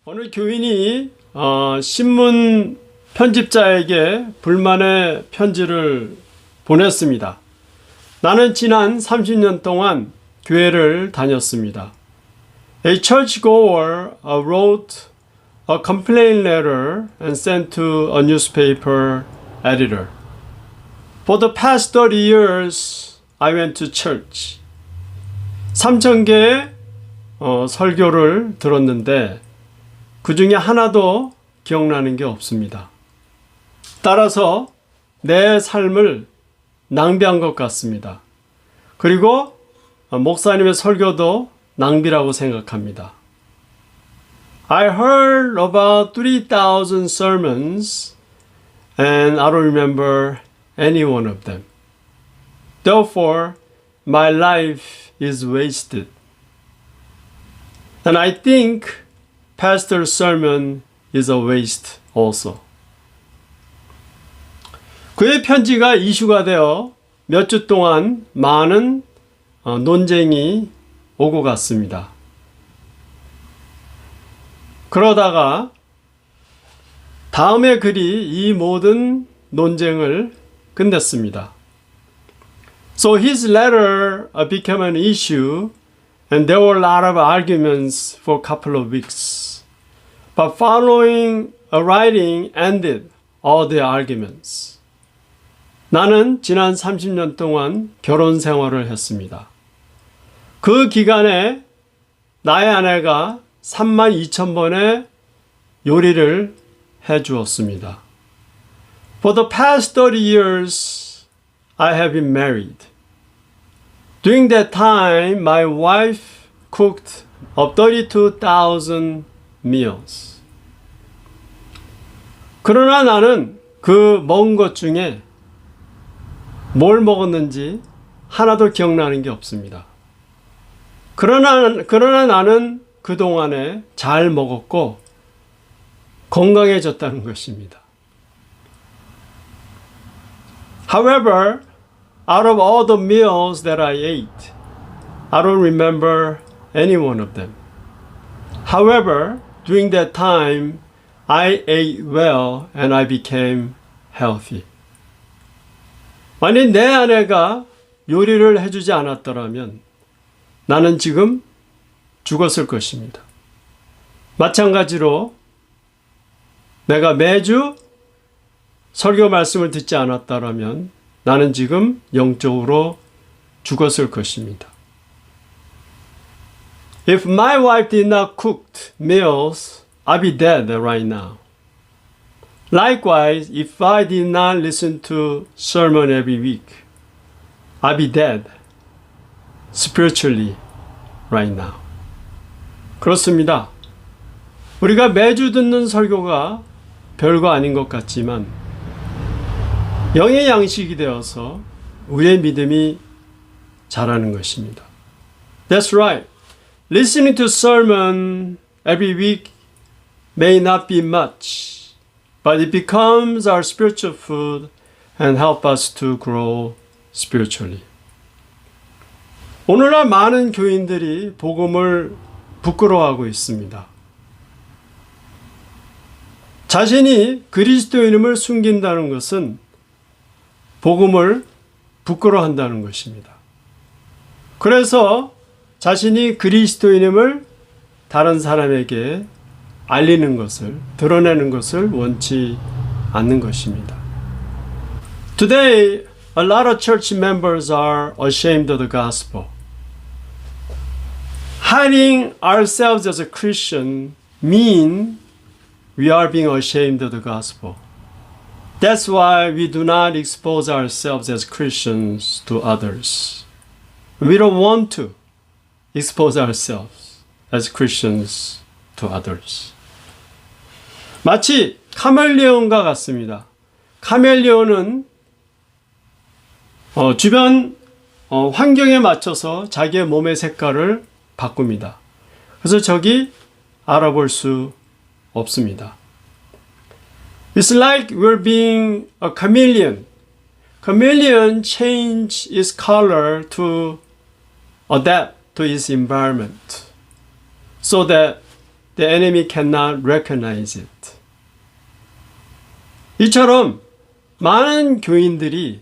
어느 교인이 신문 편집자에게 불만의 편지를 보냈습니다. 나는 지난 30년 동안 교회를 다녔습니다. A churchgoer wrote a complaint letter and sent to a newspaper editor. For the past 30 years, I went to church. 3,000개의 설교를 들었는데 그 중에 하나도 기억나는 게 없습니다. 따라서 내 삶을 낭비한 것 같습니다. 그리고 목사님의 설교도 낭비라고 생각합니다. I heard about 3,000 sermons and I don't remember any one of them. Therefore, my life is wasted. And I think pastor's sermon is a waste also. 그의 편지가 이슈가 되어 몇 주 동안 많은 논쟁이 오고 갔습니다. 그러다가 다음의 글이 이 모든 논쟁을 끝냈습니다. So his letter became an issue and there were a lot of arguments for a couple of weeks. But following a writing ended all the arguments. 나는 지난 30년 동안 결혼 생활을 했습니다. 그 기간에 나의 아내가 32,000번의 요리를 해 주었습니다. For the past 30 years, I have been married. During that time, my wife cooked up 32,000 meals. 그러나 나는 그 먹은 것 중에 뭘 먹었는지 하나도 기억나는 게 없습니다. 그러나 나는 그동안에 잘 먹었고 건강해졌다는 것입니다. However, out of all the meals that I ate, I don't remember any one of them. However, during that time, I ate well and I became healthy. 만약 내 아내가 요리를 해주지 않았더라면 나는 지금 죽었을 것입니다. 마찬가지로 내가 매주 설교 말씀을 듣지 않았더라면 나는 지금 영적으로 죽었을 것입니다. If my wife did not cook meals, I'd be dead right now. Likewise, if I did not listen to sermon every week, I'd be dead spiritually right now. 그렇습니다. 우리가 매주 듣는 설교가 별거 아닌 것 같지만 영의 양식이 되어서 우리의 믿음이 자라는 것입니다. That's right. Listening to sermon every week may not be much, but it becomes our spiritual food and help us to grow spiritually. 오늘날 많은 교인들이 복음을 부끄러워하고 있습니다. 자신이 그리스도인임을 숨긴다는 것은 복음을 부끄러워한다는 것입니다. 그래서 자신이 그리스도인임을 다른 사람에게 알리는 것을, 드러내는 것을 원치 않는 것입니다. Today, a lot of church members are ashamed of the gospel. Hiding ourselves as a Christian means we are being ashamed of the gospel. That's why we do not expose ourselves as Christians to others. We don't want to expose ourselves as Christians to others. 마치 카멜레온과 같습니다. 카멜레온은 주변 환경에 맞춰서 자기의 몸의 색깔을 바꿉니다. 그래서 적이 알아볼 수 없습니다. It's like we're being a chameleon. Chameleon change its color to adapt to its environment so that the enemy cannot recognize it. 이처럼 많은 교인들이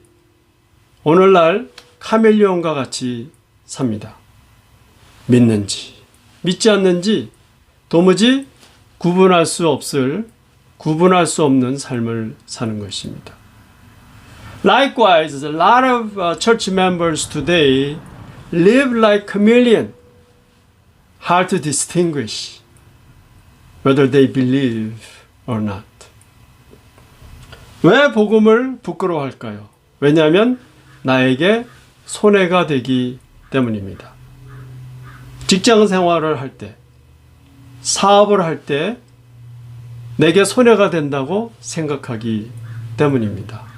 오늘날 카멜레온과 같이 삽니다. 믿는지 믿지 않는지 도무지 구분할 수 없는 삶을 사는 것입니다. Likewise, a lot of church members today live like chameleon, hard to distinguish whether they believe or not. 왜 복음을 부끄러워할까요? 왜냐하면 나에게 손해가 되기 때문입니다. 직장 생활을 할 때, 사업을 할 때 내게 손해가 된다고 생각하기 때문입니다.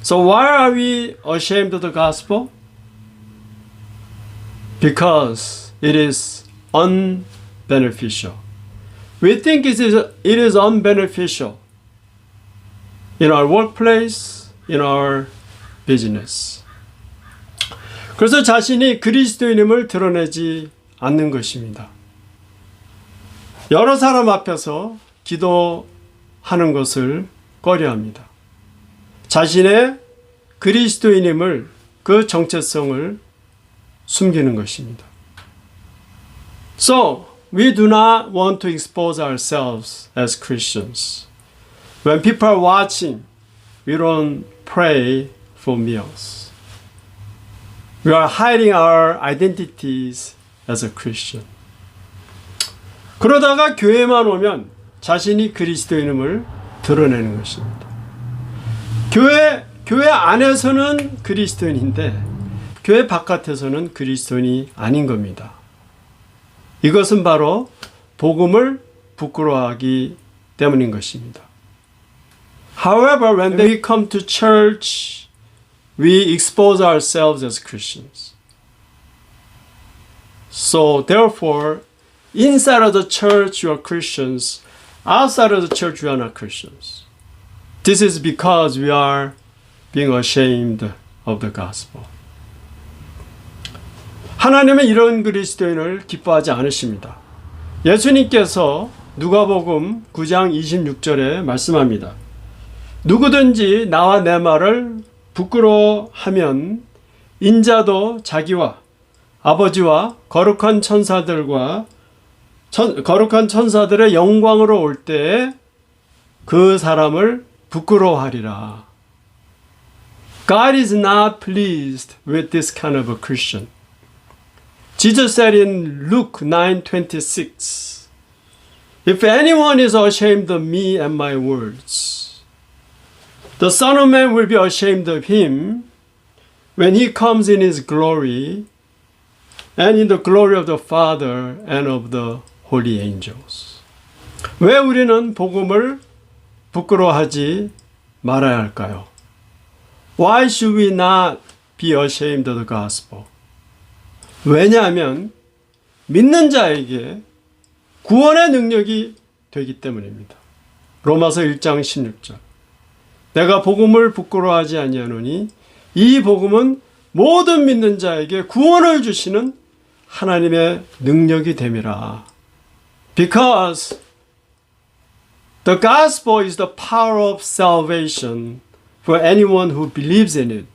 So why are we ashamed of the gospel? Because it is unbeneficial. We think it is unbeneficial in our workplace, in our business. 그래서 자신이 그리스도인임을 드러내지 않는 것입니다. 여러 사람 앞에서 기도하는 것을 꺼려합니다. 자신의 그리스도인임을, 그 정체성을 숨기는 것입니다. So, we do not want to expose ourselves as Christians. When people are watching, we don't pray for meals. We are hiding our identities as a Christian. 그러다가 교회만 오면 자신이 그리스도인임을 드러내는 것입니다. 교회 안에서는 그리스도인인데 교회 바깥에서는 그리스도인이 아닌 겁니다. 이것은 바로 복음을 부끄러워하기 때문인 것입니다. However, when we come to church, we expose ourselves as Christians. So, therefore, inside of the church you are Christians, outside of the church you are not Christians. This is because we are being ashamed of the gospel. 하나님은 이런 그리스도인을 기뻐하지 않으십니다. 예수님께서 누가복음 9장 26절에 말씀합니다. 누구든지 나와 내 말을 부끄러워하면 인자도 자기와 아버지와 거룩한 천사들의 영광으로 올 때에 그 사람을 부끄러워하리라. God is not pleased with this kind of a Christian. Jesus said in Luke 9:26, If anyone is ashamed of me and my words, the Son of Man will be ashamed of him when he comes in his glory and in the glory of the Father and of the holy angels. 왜 우리는 복음을 부끄러워하지 말아야 할까요? Why should we not be ashamed of the gospel? 왜냐하면 믿는 자에게 구원의 능력이 되기 때문입니다. 로마서 1장 16절. 내가 복음을 부끄러워하지 아니하노니 이 복음은 모든 믿는 자에게 구원을 주시는 하나님의 능력이 됨이라. Because the gospel is the power of salvation for anyone who believes in it.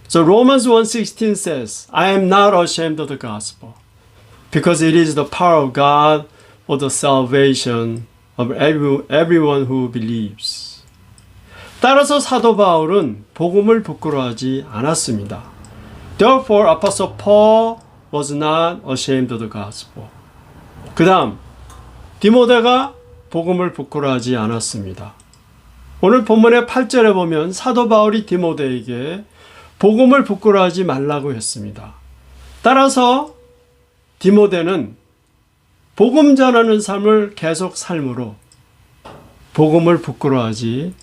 So Romans 1:16 says, I am not ashamed of the gospel, because it is the power of God for the salvation of everyone who believes. 따라서 사도 바울은 복음을 부끄러워하지 않았습니다. Therefore, Apostle Paul was not ashamed of the gospel. 그 다음, 디모데가 복음을 부끄러워하지 않았습니다. 오늘 본문의 8절에 보면 사도 바울이 디모데에게 복음을 부끄러워하지 말라고 했습니다. 따라서 디모데는 복음 전하는 삶을 계속 삶으로 복음을 부끄러워하지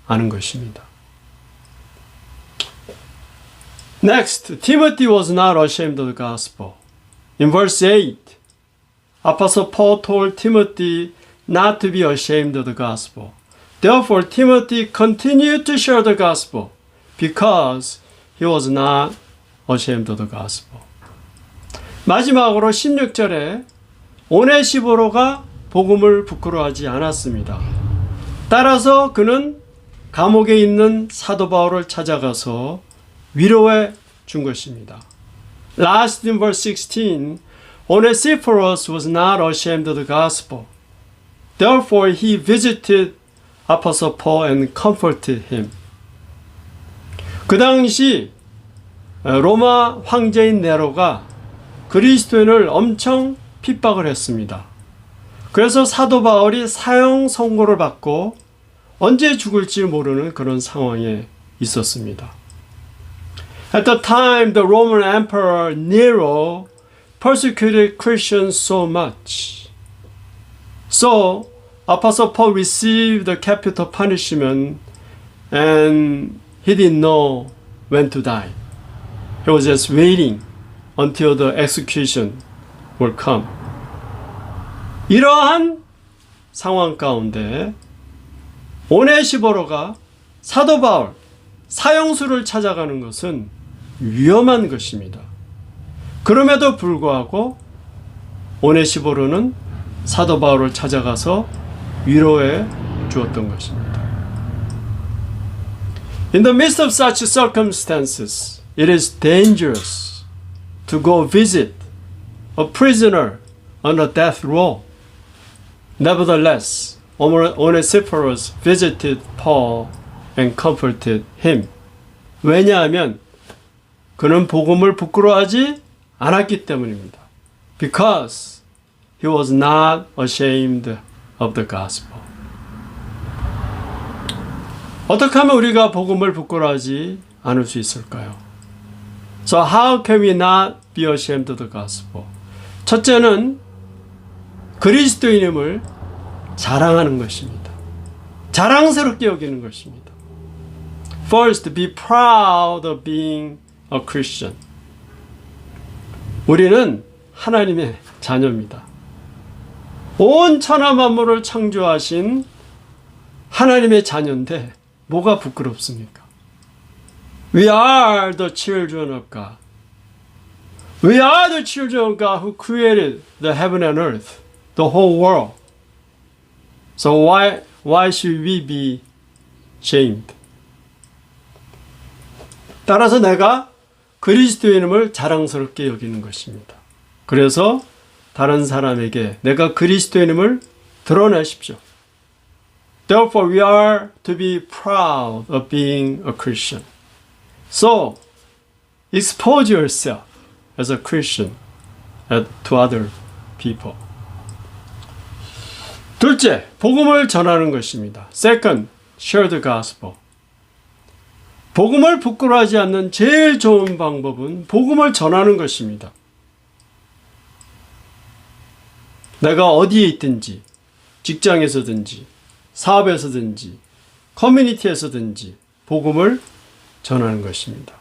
않은 것입니다. Next, Timothy was not ashamed of the gospel. In verse 8, Apostle Paul told Timothy not to be ashamed of the gospel. Therefore, Timothy continued to share the gospel because he was not ashamed of the gospel. 마지막으로 16절에 오네시보로가 복음을 부끄러워하지 않았습니다. 따라서 그는 감옥에 있는 사도 바울을 찾아가서 위로해 준 것입니다. Last in verse 16, Onesiphorus was not ashamed of the gospel. Therefore he visited Apostle Paul and comforted him. 그 당시 로마 황제인 네로가 그리스도인을 엄청 핍박을 했습니다. 그래서 사도 바울이 사형 선고를 받고 언제 죽을지 모르는 그런 상황에 있었습니다. At the time, the Roman Emperor Nero persecuted Christians so much. So, Apostle Paul received the capital punishment and he didn't know when to die. He was just waiting until the execution will come. 이러한 상황 가운데 오네시보로가 사도 바울 사형수를 찾아가는 것은 위험한 것입니다. 그럼에도 불구하고 오네시보로는 사도 바울을 찾아가서 위로해 주었던 것입니다. In the midst of such circumstances, it is dangerous to go visit a prisoner on a death row. Nevertheless, Onesiphorus visited Paul and comforted him. 왜냐하면 그는 복음을 부끄러워하지 않았기 때문입니다. Because he was not ashamed of the gospel. 어떻게 하면 우리가 복음을 부끄러워하지 않을 수 있을까요? So how can we not be ashamed of the gospel? 첫째는 그리스도인임을 자랑하는 것입니다. 자랑스럽게 여기는 것입니다. First, be proud of being a Christian. 우리는 하나님의 자녀입니다. 온 천하 만물을 창조하신 하나님의 자녀인데 뭐가 부끄럽습니까? We are the children of God. We are the children of God who created the heaven and earth, the whole world. So why should we be ashamed? 따라서 내가 그리스도인임을 자랑스럽게 여기는 것입니다. 그래서 다른 사람에게 내가 그리스도인임을 드러내십시오. Therefore we are to be proud of being a Christian. So expose yourself as a Christian to other people. 둘째, 복음을 전하는 것입니다. Second, share the gospel. 복음을 부끄러워하지 않는 제일 좋은 방법은 복음을 전하는 것입니다. 내가 어디에 있든지, 직장에서든지, 사업에서든지, 커뮤니티에서든지 복음을 전하는 것입니다.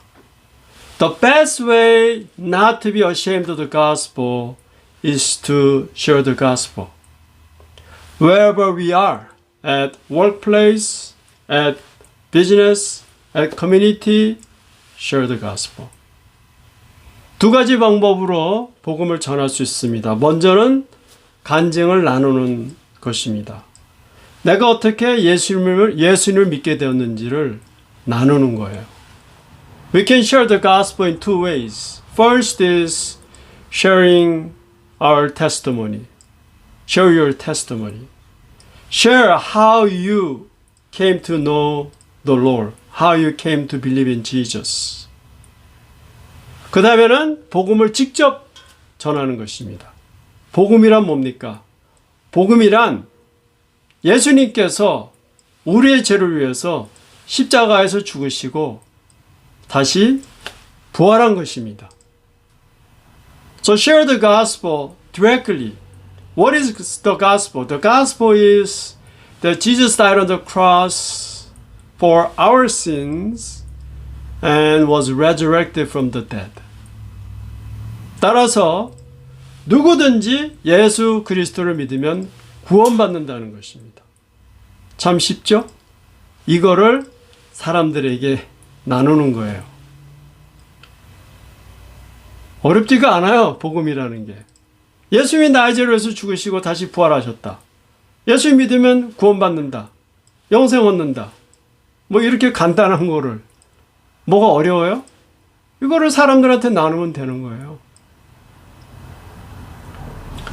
The best way not to be ashamed of the gospel is to share the gospel. Wherever we are, at workplace, at business, at community, share the gospel. 두 가지 방법으로 복음을 전할 수 있습니다. 먼저는 간증을 나누는 것입니다. 내가 어떻게 예수님을 믿게 되었는지를 나누는 거예요. We can share the gospel in two ways. First is sharing our testimony. Share your testimony. Share how you came to know the Lord. How you came to believe in Jesus. 그 다음에는 복음을 직접 전하는 것입니다. 복음이란 뭡니까? 복음이란 예수님께서 우리의 죄를 위해서 십자가에서 죽으시고 다시 부활한 것입니다. So share the gospel directly. What is the gospel? The gospel is that Jesus died on the cross for our sins and was resurrected from the dead. 따라서 누구든지 예수 그리스도를 믿으면 구원받는다는 것입니다. 참 쉽죠? 이거를 사람들에게 나누는 거예요. 어렵지가 않아요. 복음이라는 게. 예수님이 나의 죄를 위해서 죽으시고 다시 부활하셨다. 예수 믿으면 구원받는다. 영생 얻는다. 뭐 이렇게 간단한 거를 뭐가 어려워요? 이거를 사람들한테 나누면 되는 거예요.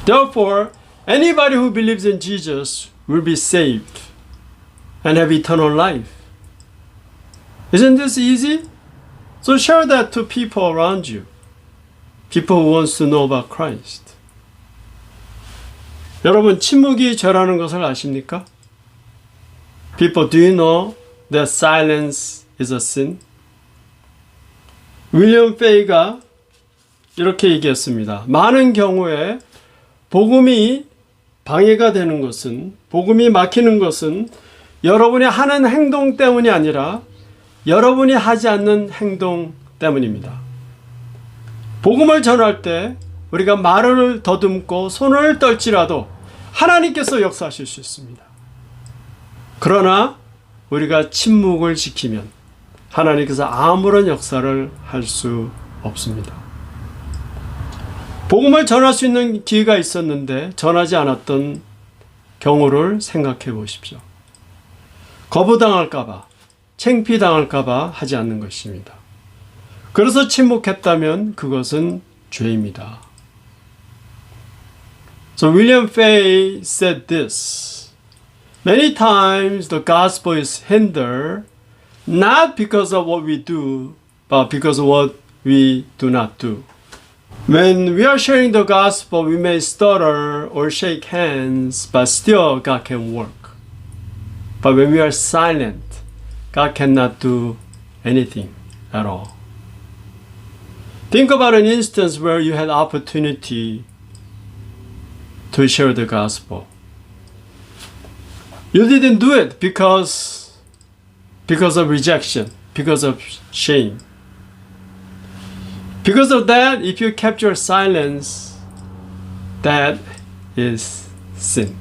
Therefore, anybody who believes in Jesus will be saved and have eternal life. Isn't this easy? So share that to people around you. People who want to know about Christ. 여러분, 침묵이 죄라는 것을 아십니까? People, do you know that silence is a sin? 윌리엄 페이가 이렇게 얘기했습니다. 많은 경우에 복음이 방해가 되는 것은, 복음이 막히는 것은 여러분이 하는 행동 때문이 아니라 여러분이 하지 않는 행동 때문입니다. 복음을 전할 때 우리가 말을 더듬고 손을 떨지라도 하나님께서 역사하실 수 있습니다. 그러나 우리가 침묵을 지키면 하나님께서 아무런 역사를 할 수 없습니다. 복음을 전할 수 있는 기회가 있었는데 전하지 않았던 경우를 생각해 보십시오. 거부당할까봐, 창피당할까봐 하지 않는 것입니다. 그래서 침묵했다면 그것은 죄입니다. So William Fay said this: Many times the gospel is hindered not because of what we do, but because of what we do not do. When we are sharing the gospel, we may stutter or shake hands, but still God can work. But when we are silent, God cannot do anything at all. Think about an instance where you had opportunity to share the gospel. You didn't do it because of rejection, because of shame. Because of that, if you kept your silence, that is sin.